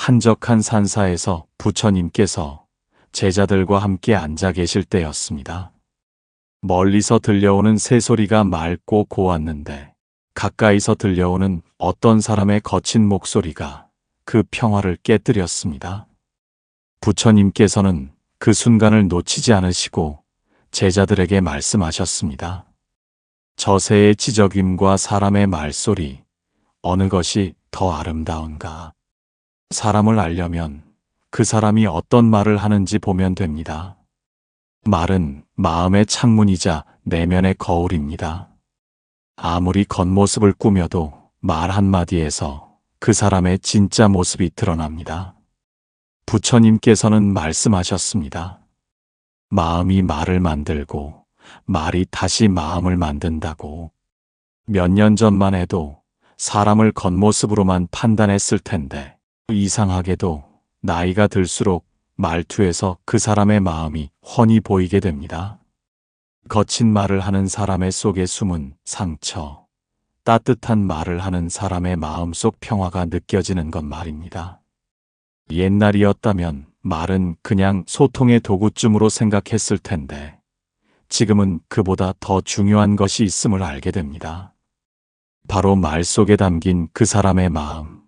한적한 산사에서 부처님께서 제자들과 함께 앉아 계실 때였습니다. 멀리서 들려오는 새소리가 맑고 고왔는데 가까이서 들려오는 어떤 사람의 거친 목소리가 그 평화를 깨뜨렸습니다. 부처님께서는 그 순간을 놓치지 않으시고 제자들에게 말씀하셨습니다. 저새의 지저귀임과 사람의 말소리, 어느 것이 더 아름다운가? 사람을 알려면 그 사람이 어떤 말을 하는지 보면 됩니다. 말은 마음의 창문이자 내면의 거울입니다. 아무리 겉모습을 꾸며도 말 한마디에서 그 사람의 진짜 모습이 드러납니다. 부처님께서는 말씀하셨습니다. 마음이 말을 만들고 말이 다시 마음을 만든다고. 몇 년 전만 해도 사람을 겉모습으로만 판단했을 텐데 이상하게도 나이가 들수록 말투에서 그 사람의 마음이 훤히 보이게 됩니다. 거친 말을 하는 사람의 속에 숨은 상처, 따뜻한 말을 하는 사람의 마음속 평화가 느껴지는 것 말입니다. 옛날이었다면 말은 그냥 소통의 도구쯤으로 생각했을 텐데 지금은 그보다 더 중요한 것이 있음을 알게 됩니다. 바로 말 속에 담긴 그 사람의 마음,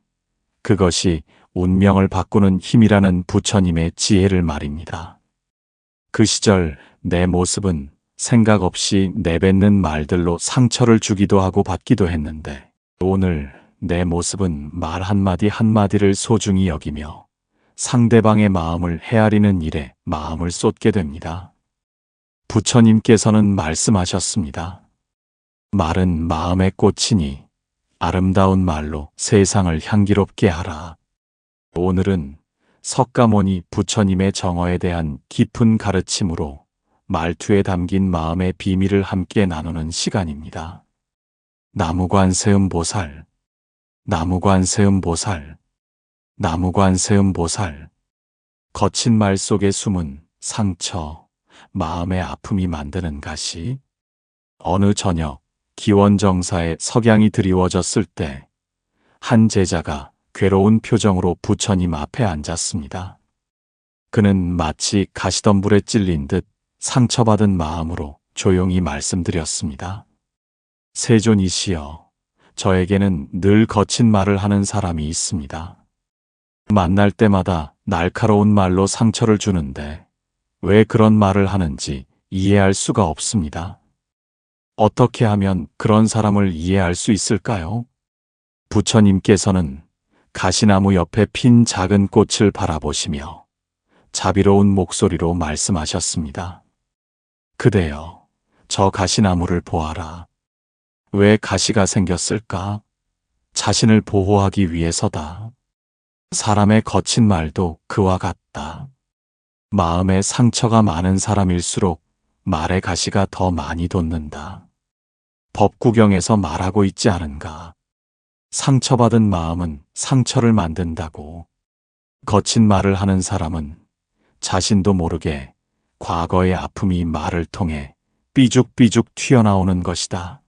그것이 운명을 바꾸는 힘이라는 부처님의 지혜를 말입니다. 그 시절 내 모습은 생각 없이 내뱉는 말들로 상처를 주기도 하고 받기도 했는데 오늘 내 모습은 말 한마디 한마디를 소중히 여기며 상대방의 마음을 헤아리는 일에 마음을 쏟게 됩니다. 부처님께서는 말씀하셨습니다. 말은 마음의 꽃이니 아름다운 말로 세상을 향기롭게 하라. 오늘은 석가모니 부처님의 정어에 대한 깊은 가르침으로 말투에 담긴 마음의 비밀을 함께 나누는 시간입니다. 나무관세음보살, 나무관세음보살, 나무관세음보살. 거친 말 속에 숨은 상처, 마음의 아픔이 만드는 가시. 어느 저녁 기원정사에 석양이 드리워졌을 때 한 제자가 괴로운 표정으로 부처님 앞에 앉았습니다. 그는 마치 가시덤불에 찔린 듯 상처받은 마음으로 조용히 말씀드렸습니다. 세존이시여, 저에게는 늘 거친 말을 하는 사람이 있습니다. 만날 때마다 날카로운 말로 상처를 주는데 왜 그런 말을 하는지 이해할 수가 없습니다. 어떻게 하면 그런 사람을 이해할 수 있을까요? 부처님께서는 가시나무 옆에 핀 작은 꽃을 바라보시며 자비로운 목소리로 말씀하셨습니다. 그대여, 저 가시나무를 보아라. 왜 가시가 생겼을까? 자신을 보호하기 위해서다. 사람의 거친 말도 그와 같다. 마음에 상처가 많은 사람일수록 말의 가시가 더 많이 돋는다. 법구경에서 말하고 있지 않은가? 상처받은 마음은 상처를 만든다고. 거친 말을 하는 사람은 자신도 모르게 과거의 아픔이 말을 통해 삐죽삐죽 튀어나오는 것이다.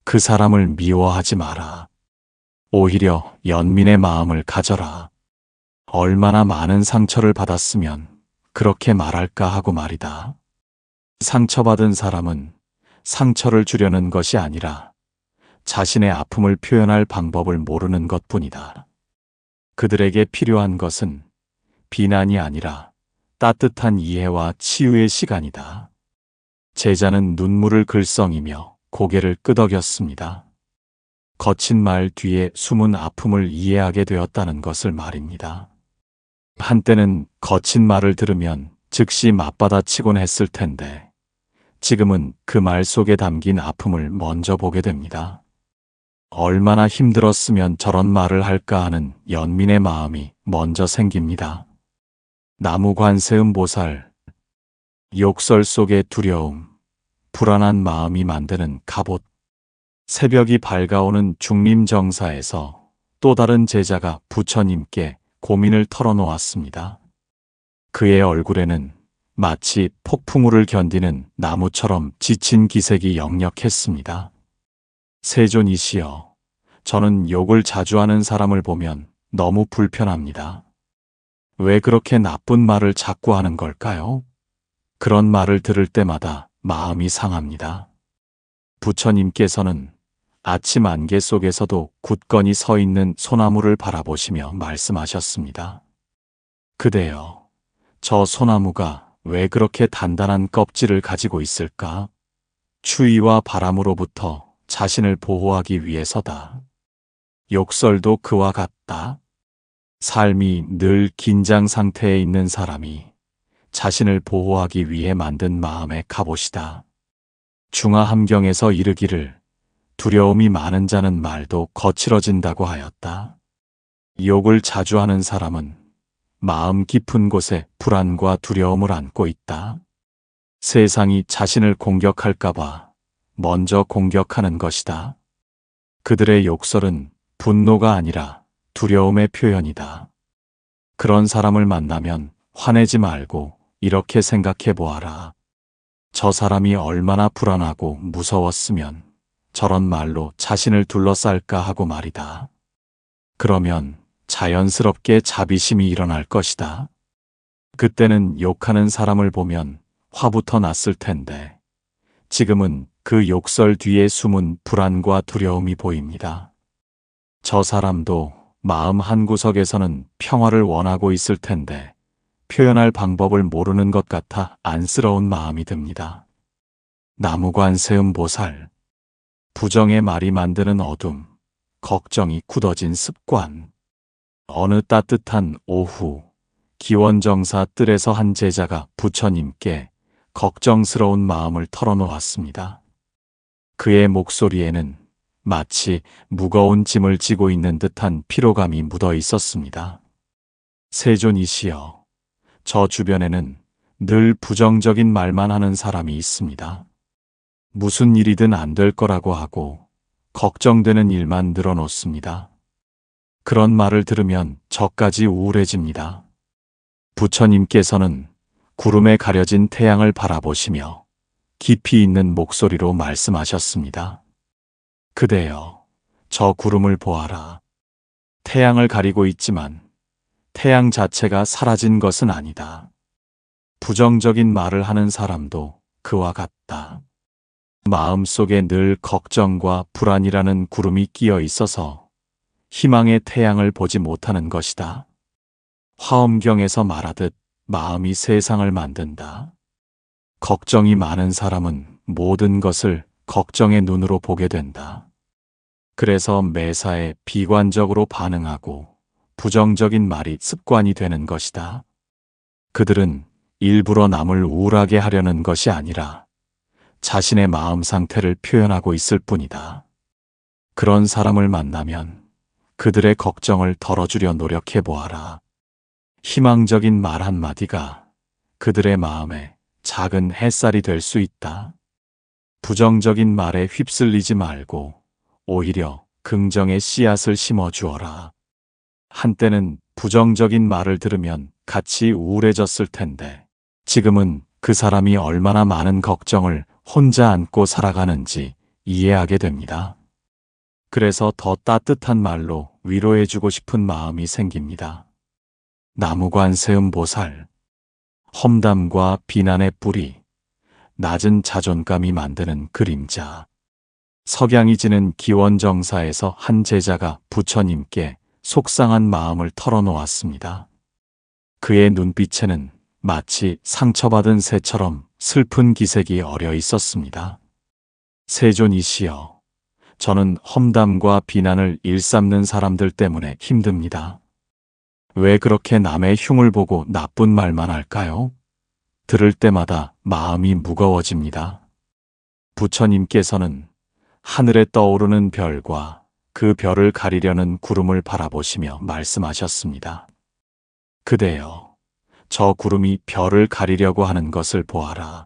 그 사람을 미워하지 마라. 오히려 연민의 마음을 가져라. 얼마나 많은 상처를 받았으면 그렇게 말할까 하고 말이다. 상처받은 사람은 상처를 주려는 것이 아니라 자신의 아픔을 표현할 방법을 모르는 것뿐이다. 그들에게 필요한 것은 비난이 아니라 따뜻한 이해와 치유의 시간이다. 제자는 눈물을 글썽이며 고개를 끄덕였습니다. 거친 말 뒤에 숨은 아픔을 이해하게 되었다는 것을 말입니다. 한때는 거친 말을 들으면 즉시 맞받아치곤 했을 텐데 지금은 그 말 속에 담긴 아픔을 먼저 보게 됩니다. 얼마나 힘들었으면 저런 말을 할까 하는 연민의 마음이 먼저 생깁니다. 나무관세음보살. 욕설 속의 두려움, 불안한 마음이 만드는 갑옷. 새벽이 밝아오는 중림정사에서 또 다른 제자가 부처님께 고민을 털어놓았습니다. 그의 얼굴에는 마치 폭풍우를 견디는 나무처럼 지친 기색이 역력했습니다. 세존이시여, 저는 욕을 자주 하는 사람을 보면 너무 불편합니다. 왜 그렇게 나쁜 말을 자꾸 하는 걸까요? 그런 말을 들을 때마다 마음이 상합니다. 부처님께서는 아침 안개 속에서도 굳건히 서 있는 소나무를 바라보시며 말씀하셨습니다. 그대여, 저 소나무가 왜 그렇게 단단한 껍질을 가지고 있을까? 추위와 바람으로부터 자신을 보호하기 위해서다. 욕설도 그와 같다. 삶이 늘 긴장 상태에 있는 사람이 자신을 보호하기 위해 만든 마음의 갑옷이다. 중화함경에서 이르기를 두려움이 많은 자는 말도 거칠어진다고 하였다. 욕을 자주 하는 사람은 마음 깊은 곳에 불안과 두려움을 안고 있다. 세상이 자신을 공격할까봐 먼저 공격하는 것이다. 그들의 욕설은 분노가 아니라 두려움의 표현이다. 그런 사람을 만나면 화내지 말고 이렇게 생각해 보아라. 저 사람이 얼마나 불안하고 무서웠으면 저런 말로 자신을 둘러쌀까 하고 말이다. 그러면 자연스럽게 자비심이 일어날 것이다. 그때는 욕하는 사람을 보면 화부터 났을 텐데 지금은 그 욕설 뒤에 숨은 불안과 두려움이 보입니다. 저 사람도 마음 한구석에서는 평화를 원하고 있을 텐데 표현할 방법을 모르는 것 같아 안쓰러운 마음이 듭니다. 나무관세음 보살. 부정의 말이 만드는 어둠, 걱정이 굳어진 습관. 어느 따뜻한 오후, 기원정사 뜰에서 한 제자가 부처님께 걱정스러운 마음을 털어놓았습니다. 그의 목소리에는 마치 무거운 짐을 지고 있는 듯한 피로감이 묻어 있었습니다. 세존이시여, 저 주변에는 늘 부정적인 말만 하는 사람이 있습니다. 무슨 일이든 안 될 거라고 하고 걱정되는 일만 늘어놓습니다. 그런 말을 들으면 저까지 우울해집니다. 부처님께서는 구름에 가려진 태양을 바라보시며 깊이 있는 목소리로 말씀하셨습니다. 그대여, 저 구름을 보아라. 태양을 가리고 있지만 태양 자체가 사라진 것은 아니다. 부정적인 말을 하는 사람도 그와 같다. 마음속에 늘 걱정과 불안이라는 구름이 끼어 있어서 희망의 태양을 보지 못하는 것이다. 화엄경에서 말하듯 마음이 세상을 만든다. 걱정이 많은 사람은 모든 것을 걱정의 눈으로 보게 된다. 그래서 매사에 비관적으로 반응하고 부정적인 말이 습관이 되는 것이다. 그들은 일부러 남을 우울하게 하려는 것이 아니라 자신의 마음 상태를 표현하고 있을 뿐이다. 그런 사람을 만나면 그들의 걱정을 덜어주려 노력해 보아라. 희망적인 말 한마디가 그들의 마음에 작은 햇살이 될 수 있다. 부정적인 말에 휩쓸리지 말고 오히려 긍정의 씨앗을 심어 주어라. 한때는 부정적인 말을 들으면 같이 우울해졌을 텐데 지금은 그 사람이 얼마나 많은 걱정을 혼자 안고 살아가는지 이해하게 됩니다. 그래서 더 따뜻한 말로 위로해주고 싶은 마음이 생깁니다. 나무관세음 보살. 험담과 비난의 뿌리, 낮은 자존감이 만드는 그림자. 석양이 지는 기원정사에서 한 제자가 부처님께 속상한 마음을 털어놓았습니다. 그의 눈빛에는 마치 상처받은 새처럼 슬픈 기색이 어려 있었습니다. 세존이시여, 저는 험담과 비난을 일삼는 사람들 때문에 힘듭니다. 왜 그렇게 남의 흉을 보고 나쁜 말만 할까요? 들을 때마다 마음이 무거워집니다. 부처님께서는 하늘에 떠오르는 별과 그 별을 가리려는 구름을 바라보시며 말씀하셨습니다. 그대여, 저 구름이 별을 가리려고 하는 것을 보아라.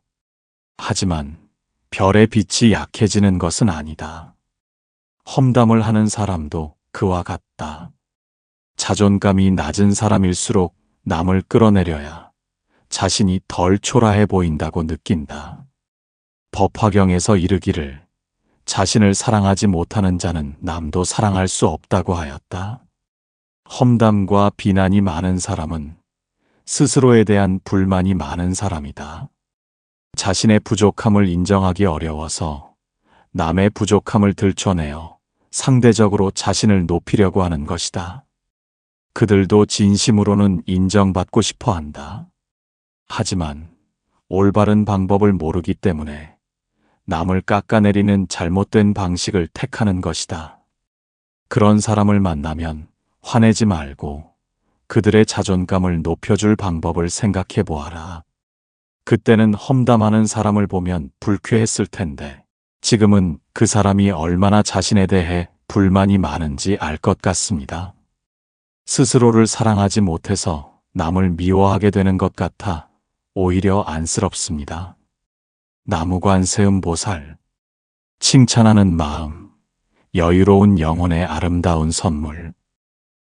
하지만 별의 빛이 약해지는 것은 아니다. 험담을 하는 사람도 그와 같다. 자존감이 낮은 사람일수록 남을 끌어내려야 자신이 덜 초라해 보인다고 느낀다. 법화경에서 이르기를 자신을 사랑하지 못하는 자는 남도 사랑할 수 없다고 하였다. 험담과 비난이 많은 사람은 스스로에 대한 불만이 많은 사람이다. 자신의 부족함을 인정하기 어려워서 남의 부족함을 들춰내어 상대적으로 자신을 높이려고 하는 것이다. 그들도 진심으로는 인정받고 싶어 한다. 하지만 올바른 방법을 모르기 때문에 남을 깎아내리는 잘못된 방식을 택하는 것이다. 그런 사람을 만나면 화내지 말고 그들의 자존감을 높여줄 방법을 생각해 보아라. 그때는 험담하는 사람을 보면 불쾌했을 텐데 지금은 그 사람이 얼마나 자신에 대해 불만이 많은지 알 것 같습니다. 스스로를 사랑하지 못해서 남을 미워하게 되는 것 같아 오히려 안쓰럽습니다. 나무관세음보살. 칭찬하는 마음, 여유로운 영혼의 아름다운 선물.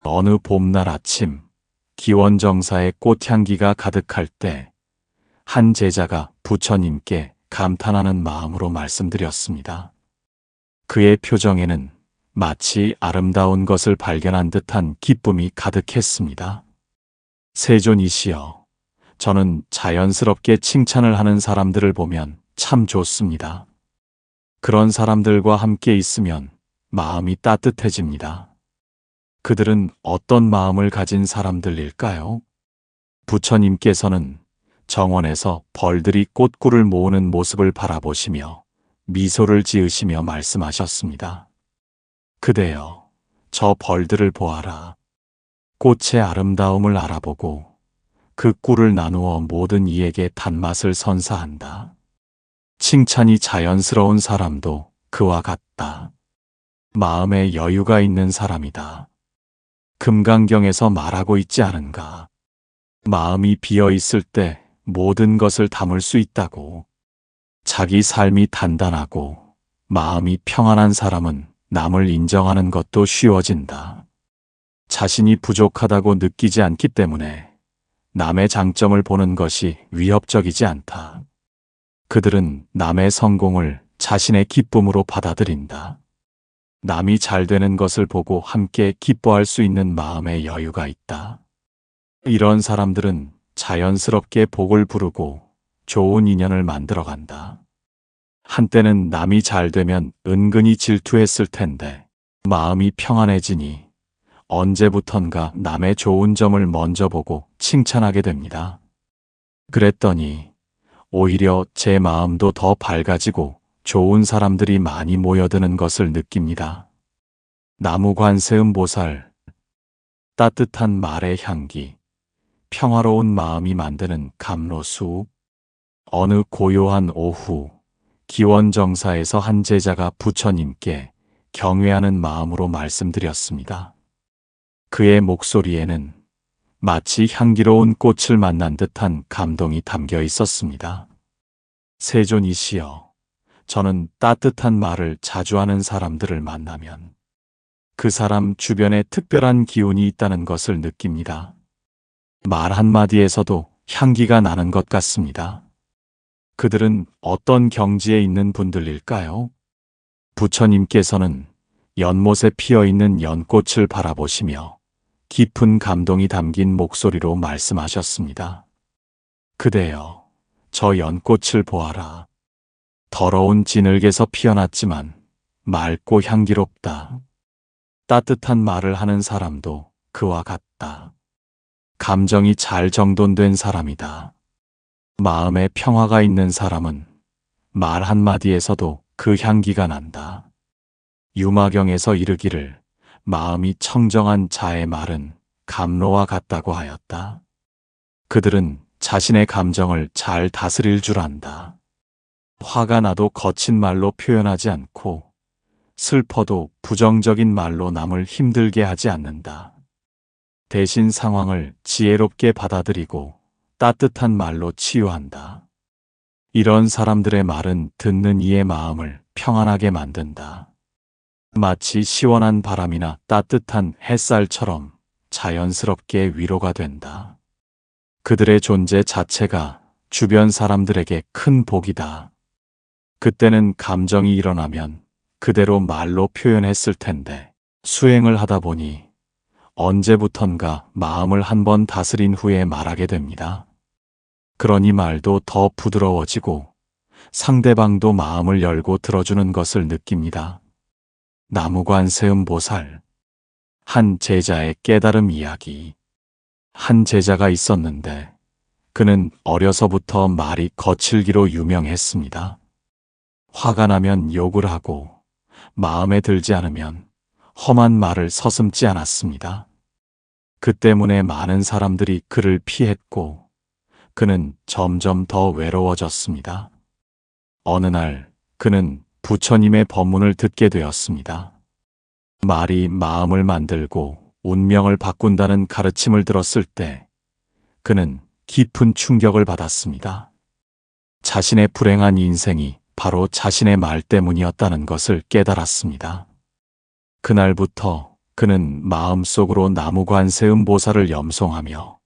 어느 봄날 아침, 기원정사의 꽃향기가 가득할 때 한 제자가 부처님께 감탄하는 마음으로 말씀드렸습니다. 그의 표정에는 마치 아름다운 것을 발견한 듯한 기쁨이 가득했습니다. 세존이시여, 저는 자연스럽게 칭찬을 하는 사람들을 보면 참 좋습니다. 그런 사람들과 함께 있으면 마음이 따뜻해집니다. 그들은 어떤 마음을 가진 사람들일까요? 부처님께서는 정원에서 벌들이 꽃꿀을 모으는 모습을 바라보시며 미소를 지으시며 말씀하셨습니다. 그대여, 저 벌들을 보아라. 꽃의 아름다움을 알아보고 그 꿀을 나누어 모든 이에게 단맛을 선사한다. 칭찬이 자연스러운 사람도 그와 같다. 마음에 여유가 있는 사람이다. 금강경에서 말하고 있지 않은가? 마음이 비어 있을 때 모든 것을 담을 수 있다고. 자기 삶이 단단하고 마음이 평안한 사람은 남을 인정하는 것도 쉬워진다. 자신이 부족하다고 느끼지 않기 때문에 남의 장점을 보는 것이 위협적이지 않다. 그들은 남의 성공을 자신의 기쁨으로 받아들인다. 남이 잘 되는 것을 보고 함께 기뻐할 수 있는 마음의 여유가 있다. 이런 사람들은 자연스럽게 복을 부르고 좋은 인연을 만들어간다. 한때는 남이 잘 되면 은근히 질투했을 텐데 마음이 평안해지니 언제부턴가 남의 좋은 점을 먼저 보고 칭찬하게 됩니다. 그랬더니 오히려 제 마음도 더 밝아지고 좋은 사람들이 많이 모여드는 것을 느낍니다. 나무관세음보살. 따뜻한 말의 향기, 평화로운 마음이 만드는 감로수. 어느 고요한 오후, 기원정사에서 한 제자가 부처님께 경외하는 마음으로 말씀드렸습니다. 그의 목소리에는 마치 향기로운 꽃을 만난 듯한 감동이 담겨 있었습니다. 세존이시여, 저는 따뜻한 말을 자주 하는 사람들을 만나면 그 사람 주변에 특별한 기운이 있다는 것을 느낍니다. 말 한마디에서도 향기가 나는 것 같습니다. 그들은 어떤 경지에 있는 분들일까요? 부처님께서는 연못에 피어있는 연꽃을 바라보시며 깊은 감동이 담긴 목소리로 말씀하셨습니다. 그대여, 저 연꽃을 보아라. 더러운 진흙에서 피어났지만 맑고 향기롭다. 따뜻한 말을 하는 사람도 그와 같다. 감정이 잘 정돈된 사람이다. 마음에 평화가 있는 사람은 말 한마디에서도 그 향기가 난다. 유마경에서 이르기를 마음이 청정한 자의 말은 감로와 같다고 하였다. 그들은 자신의 감정을 잘 다스릴 줄 안다. 화가 나도 거친 말로 표현하지 않고 슬퍼도 부정적인 말로 남을 힘들게 하지 않는다. 대신 상황을 지혜롭게 받아들이고 따뜻한 말로 치유한다. 이런 사람들의 말은 듣는 이의 마음을 평안하게 만든다. 마치 시원한 바람이나 따뜻한 햇살처럼 자연스럽게 위로가 된다. 그들의 존재 자체가 주변 사람들에게 큰 복이다. 그때는 감정이 일어나면 그대로 말로 표현했을 텐데 수행을 하다 보니 언제부턴가 마음을 한번 다스린 후에 말하게 됩니다. 그러니 말도 더 부드러워지고 상대방도 마음을 열고 들어주는 것을 느낍니다. 나무관세음보살. 한 제자의 깨달음 이야기. 한 제자가 있었는데 그는 어려서부터 말이 거칠기로 유명했습니다. 화가 나면 욕을 하고 마음에 들지 않으면 험한 말을 서슴지 않았습니다. 그 때문에 많은 사람들이 그를 피했고 그는 점점 더 외로워졌습니다. 어느 날 그는 부처님의 법문을 듣게 되었습니다. 말이 마음을 만들고 운명을 바꾼다는 가르침을 들었을 때 그는 깊은 충격을 받았습니다. 자신의 불행한 인생이 바로 자신의 말 때문이었다는 것을 깨달았습니다. 그날부터 그는 마음속으로 나무관세음보살을 염송하며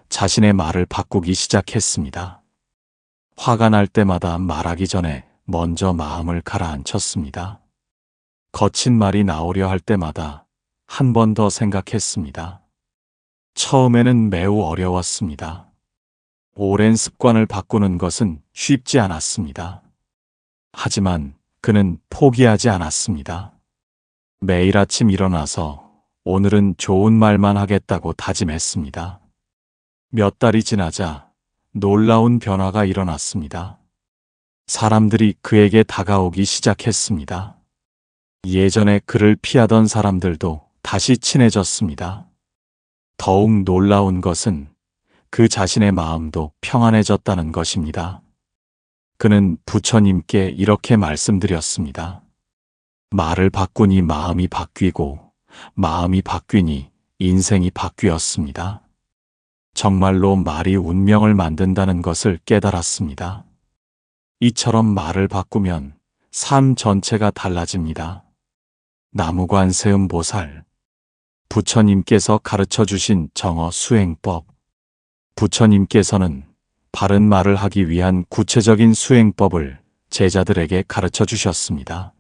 자신의 말을 바꾸기 시작했습니다. 화가 날 때마다 말하기 전에 먼저 마음을 가라앉혔습니다. 거친 말이 나오려 할 때마다 한 번 더 생각했습니다. 처음에는 매우 어려웠습니다. 오랜 습관을 바꾸는 것은 쉽지 않았습니다. 하지만 그는 포기하지 않았습니다. 매일 아침 일어나서 오늘은 좋은 말만 하겠다고 다짐했습니다. 몇 달이 지나자 놀라운 변화가 일어났습니다. 사람들이 그에게 다가오기 시작했습니다. 예전에 그를 피하던 사람들도 다시 친해졌습니다. 더욱 놀라운 것은 그 자신의 마음도 평안해졌다는 것입니다. 그는 부처님께 이렇게 말씀드렸습니다. 말을 바꾸니 마음이 바뀌고 마음이 바뀌니 인생이 바뀌었습니다. 정말로 말이 운명을 만든다는 것을 깨달았습니다. 이처럼 말을 바꾸면 삶 전체가 달라집니다. 나무관세음보살. 부처님께서 가르쳐 주신 정어 수행법. 부처님께서는 바른 말을 하기 위한 구체적인 수행법을 제자들에게 가르쳐 주셨습니다.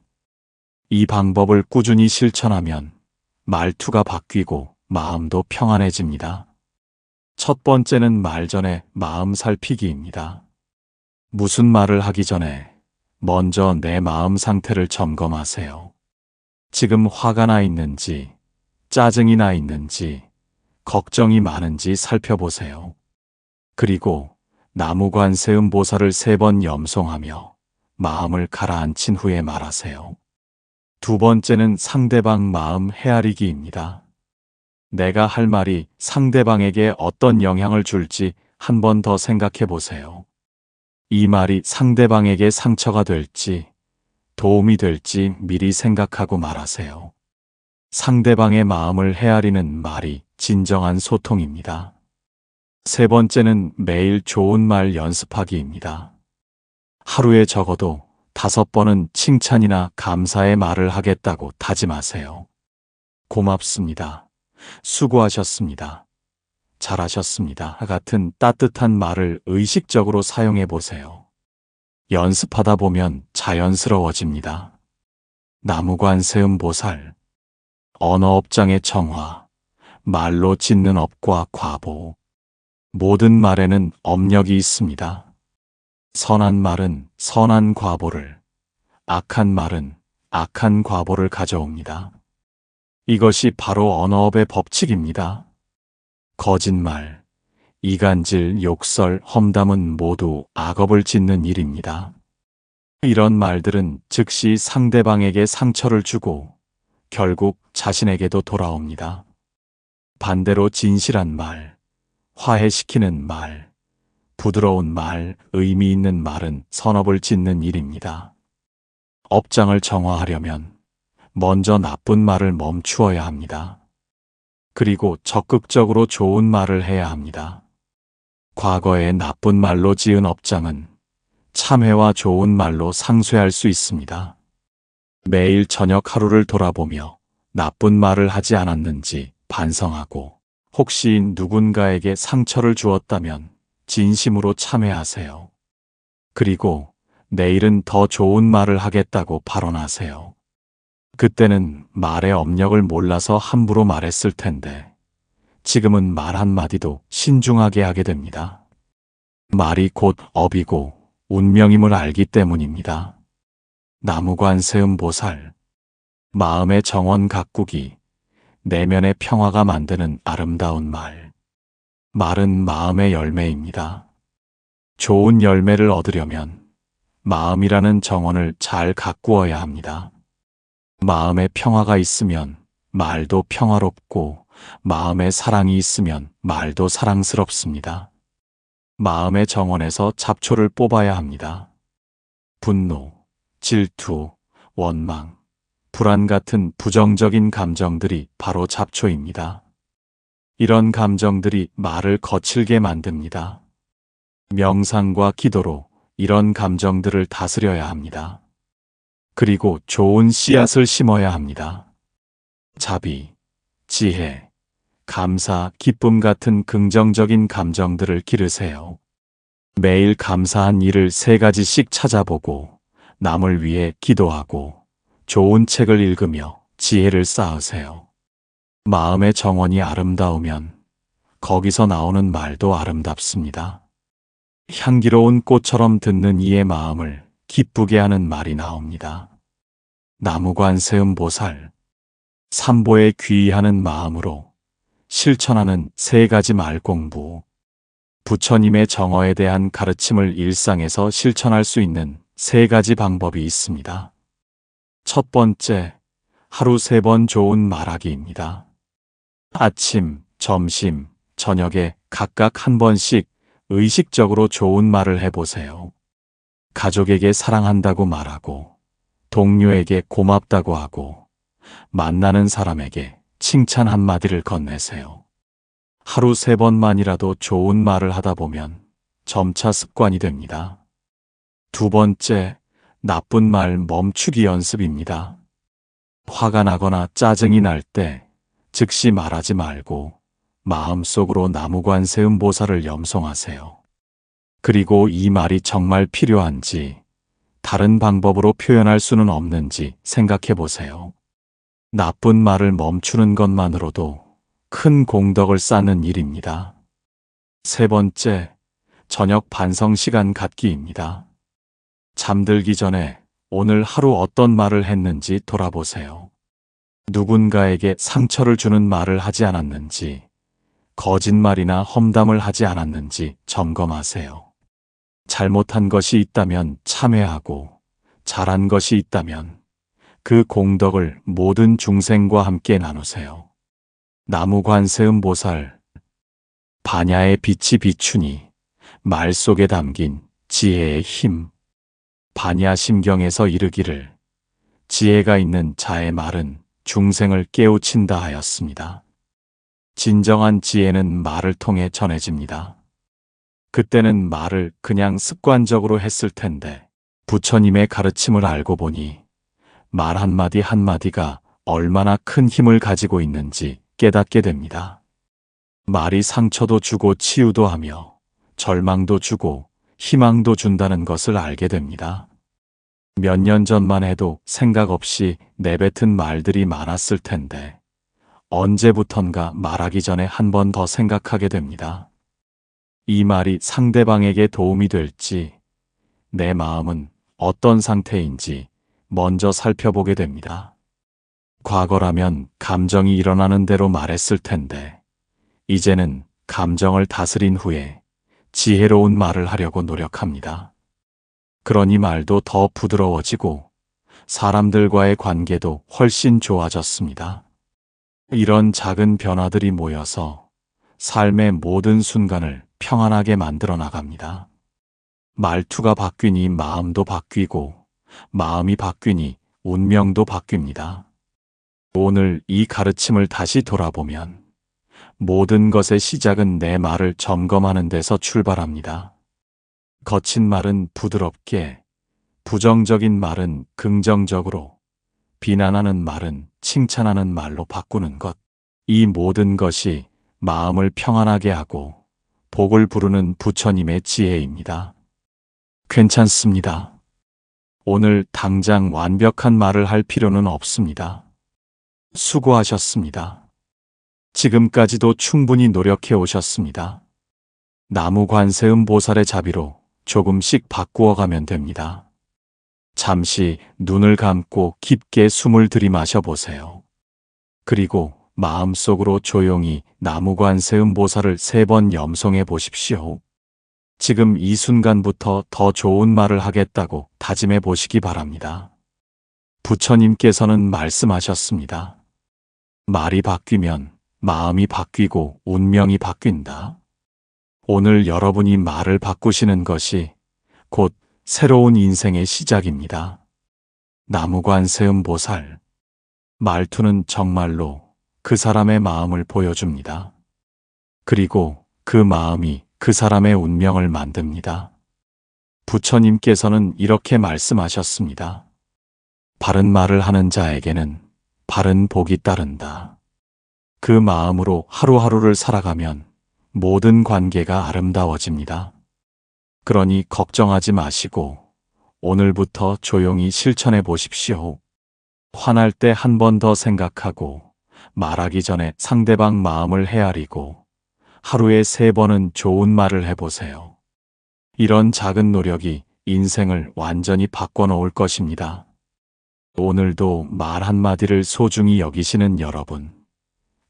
이 방법을 꾸준히 실천하면 말투가 바뀌고 마음도 평안해집니다. 첫 번째는 말 전에 마음 살피기입니다. 무슨 말을 하기 전에 먼저 내 마음 상태를 점검하세요. 지금 화가 나 있는지, 짜증이 나 있는지, 걱정이 많은지 살펴보세요. 그리고 나무관세음보살을 3번 염송하며 마음을 가라앉힌 후에 말하세요. 두 번째는 상대방 마음 헤아리기입니다. 내가 할 말이 상대방에게 어떤 영향을 줄지 한 번 더 생각해 보세요. 이 말이 상대방에게 상처가 될지 도움이 될지 미리 생각하고 말하세요. 상대방의 마음을 헤아리는 말이 진정한 소통입니다. 세 번째는 매일 좋은 말 연습하기입니다. 하루에 적어도 5번은 칭찬이나 감사의 말을 하겠다고 다짐하세요. 고맙습니다. 수고하셨습니다. 잘하셨습니다. 같은 따뜻한 말을 의식적으로 사용해 보세요. 연습하다 보면 자연스러워집니다. 나무관세음보살. 언어업장의 정화. 말로 짓는 업과 과보. 모든 말에는 업력이 있습니다. 선한 말은 선한 과보를, 악한 말은 악한 과보를 가져옵니다. 이것이 바로 언어업의 법칙입니다. 거짓말, 이간질, 욕설, 험담은 모두 악업을 짓는 일입니다. 이런 말들은 즉시 상대방에게 상처를 주고 결국 자신에게도 돌아옵니다. 반대로 진실한 말, 화해시키는 말, 부드러운 말, 의미 있는 말은 선업을 짓는 일입니다. 업장을 정화하려면 먼저 나쁜 말을 멈추어야 합니다. 그리고 적극적으로 좋은 말을 해야 합니다. 과거에 나쁜 말로 지은 업장은 참회와 좋은 말로 상쇄할 수 있습니다. 매일 저녁 하루를 돌아보며 나쁜 말을 하지 않았는지 반성하고 혹시 누군가에게 상처를 주었다면 진심으로 참회하세요. 그리고 내일은 더 좋은 말을 하겠다고 발언하세요. 그때는 말의 업력을 몰라서 함부로 말했을 텐데 지금은 말 한마디도 신중하게 하게 됩니다. 말이 곧 업이고 운명임을 알기 때문입니다. 나무관세음보살, 마음의 정원 가꾸기, 내면의 평화가 만드는 아름다운 말. 말은 마음의 열매입니다. 좋은 열매를 얻으려면 마음이라는 정원을 잘 가꾸어야 합니다. 마음에 평화가 있으면 말도 평화롭고, 마음에 사랑이 있으면 말도 사랑스럽습니다. 마음의 정원에서 잡초를 뽑아야 합니다. 분노, 질투, 원망, 불안 같은 부정적인 감정들이 바로 잡초입니다. 이런 감정들이 말을 거칠게 만듭니다. 명상과 기도로 이런 감정들을 다스려야 합니다. 그리고 좋은 씨앗을 심어야 합니다. 자비, 지혜, 감사, 기쁨 같은 긍정적인 감정들을 기르세요. 매일 감사한 일을 3가지씩 찾아보고, 남을 위해 기도하고, 좋은 책을 읽으며 지혜를 쌓으세요. 마음의 정원이 아름다우면 거기서 나오는 말도 아름답습니다. 향기로운 꽃처럼 듣는 이의 마음을 기쁘게 하는 말이 나옵니다. 나무관세음보살, 삼보에 귀의하는 마음으로 실천하는 3가지 말 공부. 부처님의 정어에 대한 가르침을 일상에서 실천할 수 있는 3가지 방법이 있습니다. 첫 번째, 하루 3번 좋은 말하기입니다. 아침, 점심, 저녁에 각각 1번씩 의식적으로 좋은 말을 해보세요. 가족에게 사랑한다고 말하고, 동료에게 고맙다고 하고, 만나는 사람에게 칭찬 한마디를 건네세요. 하루 3번만이라도 좋은 말을 하다 보면 점차 습관이 됩니다. 두 번째, 나쁜 말 멈추기 연습입니다. 화가 나거나 짜증이 날 때 즉시 말하지 말고 마음속으로 나무관세음보살을 염송하세요. 그리고 이 말이 정말 필요한지, 다른 방법으로 표현할 수는 없는지 생각해 보세요. 나쁜 말을 멈추는 것만으로도 큰 공덕을 쌓는 일입니다. 세 번째, 저녁 반성 시간 갖기입니다. 잠들기 전에 오늘 하루 어떤 말을 했는지 돌아보세요. 누군가에게 상처를 주는 말을 하지 않았는지, 거짓말이나 험담을 하지 않았는지 점검하세요. 잘못한 것이 있다면 참회하고, 잘한 것이 있다면 그 공덕을 모든 중생과 함께 나누세요. 나무관세음보살, 반야의 빛이 비추니 말 속에 담긴 지혜의 힘. 반야심경에서 이르기를 지혜가 있는 자의 말은 중생을 깨우친다 하였습니다. 진정한 지혜는 말을 통해 전해집니다. 그때는 말을 그냥 습관적으로 했을 텐데, 부처님의 가르침을 알고 보니 말 한마디 한마디가 얼마나 큰 힘을 가지고 있는지 깨닫게 됩니다. 말이 상처도 주고 치유도 하며 절망도 주고 희망도 준다는 것을 알게 됩니다. 몇 년 전만 해도 생각 없이 내뱉은 말들이 많았을 텐데, 언제부턴가 말하기 전에 한 번 더 생각하게 됩니다. 이 말이 상대방에게 도움이 될지, 내 마음은 어떤 상태인지 먼저 살펴보게 됩니다. 과거라면 감정이 일어나는 대로 말했을 텐데, 이제는 감정을 다스린 후에 지혜로운 말을 하려고 노력합니다. 그러니 말도 더 부드러워지고 사람들과의 관계도 훨씬 좋아졌습니다. 이런 작은 변화들이 모여서 삶의 모든 순간을 평안하게 만들어 나갑니다. 말투가 바뀌니 마음도 바뀌고, 마음이 바뀌니 운명도 바뀝니다. 오늘 이 가르침을 다시 돌아보면 모든 것의 시작은 내 말을 점검하는 데서 출발합니다. 거친 말은 부드럽게, 부정적인 말은 긍정적으로, 비난하는 말은 칭찬하는 말로 바꾸는 것. 이 모든 것이 마음을 평안하게 하고 복을 부르는 부처님의 지혜입니다. 괜찮습니다. 오늘 당장 완벽한 말을 할 필요는 없습니다. 수고하셨습니다. 지금까지도 충분히 노력해 오셨습니다. 나무 관세음 보살의 자비로 조금씩 바꾸어 가면 됩니다. 잠시 눈을 감고 깊게 숨을 들이마셔 보세요. 그리고 마음속으로 조용히 나무 관세음 보살을 3번 염송해 보십시오. 지금 이 순간부터 더 좋은 말을 하겠다고 다짐해 보시기 바랍니다. 부처님께서는 말씀하셨습니다. 말이 바뀌면 마음이 바뀌고 운명이 바뀐다. 오늘 여러분이 말을 바꾸시는 것이 곧 새로운 인생의 시작입니다. 나무 관세음 보살. 말투는 정말로 그 사람의 마음을 보여줍니다. 그리고 그 마음이 그 사람의 운명을 만듭니다. 부처님께서는 이렇게 말씀하셨습니다. 바른 말을 하는 자에게는 바른 복이 따른다. 그 마음으로 하루하루를 살아가면 모든 관계가 아름다워집니다. 그러니 걱정하지 마시고 오늘부터 조용히 실천해 보십시오. 화날 때 한 번 더 생각하고 말하기 전에 상대방 마음을 헤아리고 하루에 3번은 좋은 말을 해보세요. 이런 작은 노력이 인생을 완전히 바꿔놓을 것입니다. 오늘도 말 한마디를 소중히 여기시는 여러분,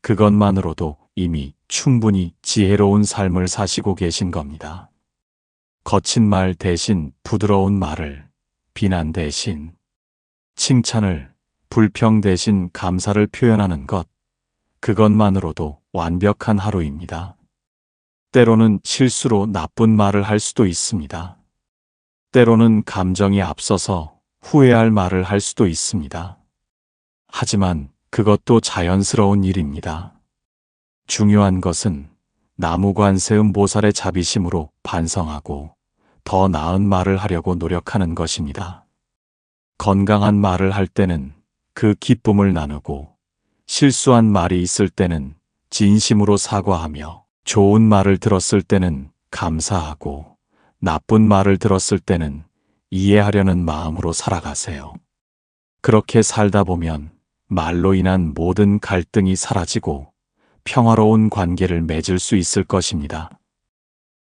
그것만으로도 이미 충분히 지혜로운 삶을 사시고 계신 겁니다. 거친 말 대신 부드러운 말을, 비난 대신 칭찬을, 불평 대신 감사를 표현하는 것, 그것만으로도 완벽한 하루입니다. 때로는 실수로 나쁜 말을 할 수도 있습니다. 때로는 감정이 앞서서 후회할 말을 할 수도 있습니다. 하지만 그것도 자연스러운 일입니다. 중요한 것은 나무 관세음 보살의 자비심으로 반성하고 더 나은 말을 하려고 노력하는 것입니다. 건강한 말을 할 때는 그 기쁨을 나누고 실수한 말이 있을 때는 진심으로 사과하며 좋은 말을 들었을 때는 감사하고 나쁜 말을 들었을 때는 이해하려는 마음으로 살아가세요. 그렇게 살다 보면 말로 인한 모든 갈등이 사라지고 평화로운 관계를 맺을 수 있을 것입니다.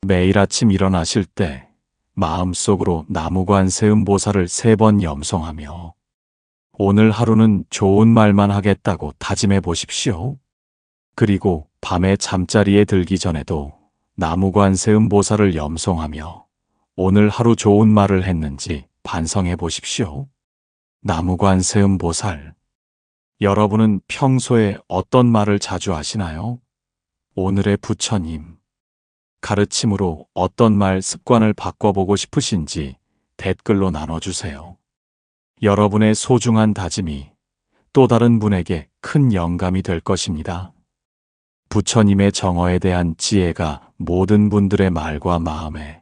매일 아침 일어나실 때 마음속으로 나무 관세음 보살을 3번 염송하며 오늘 하루는 좋은 말만 하겠다고 다짐해 보십시오. 그리고 밤에 잠자리에 들기 전에도 나무 관세음 보살을 염송하며 오늘 하루 좋은 말을 했는지 반성해 보십시오. 나무 관세음 보살. 여러분은 평소에 어떤 말을 자주 하시나요? 오늘의 부처님 가르침으로 어떤 말 습관을 바꿔보고 싶으신지 댓글로 나눠주세요. 여러분의 소중한 다짐이 또 다른 분에게 큰 영감이 될 것입니다. 부처님의 정어에 대한 지혜가 모든 분들의 말과 마음에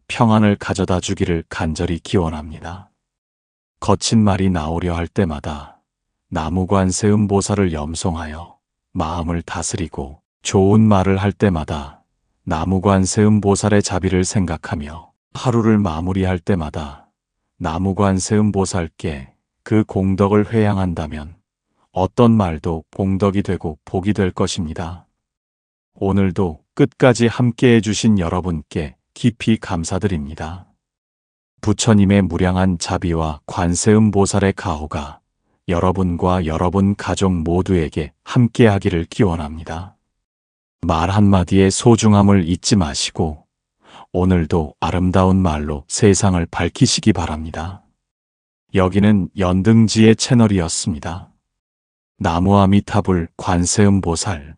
평안을 가져다 주기를 간절히 기원합니다. 거친 말이 나오려 할 때마다 나무 관세음 보살을 염송하여 마음을 다스리고 좋은 말을 할 때마다 나무 관세음 보살의 자비를 생각하며 하루를 마무리할 때마다 나무 관세음 보살께 그 공덕을 회양한다면 어떤 말도 공덕이 되고 복이 될 것입니다. 오늘도 끝까지 함께해 주신 여러분께 깊이 감사드립니다. 부처님의 무량한 자비와 관세음 보살의 가호가 여러분과 여러분 가족 모두에게 함께하기를 기원합니다. 말 한마디의 소중함을 잊지 마시고 오늘도 아름다운 말로 세상을 밝히시기 바랍니다. 여기는 연등지의 채널이었습니다. 나무 아미타불 관세음 보살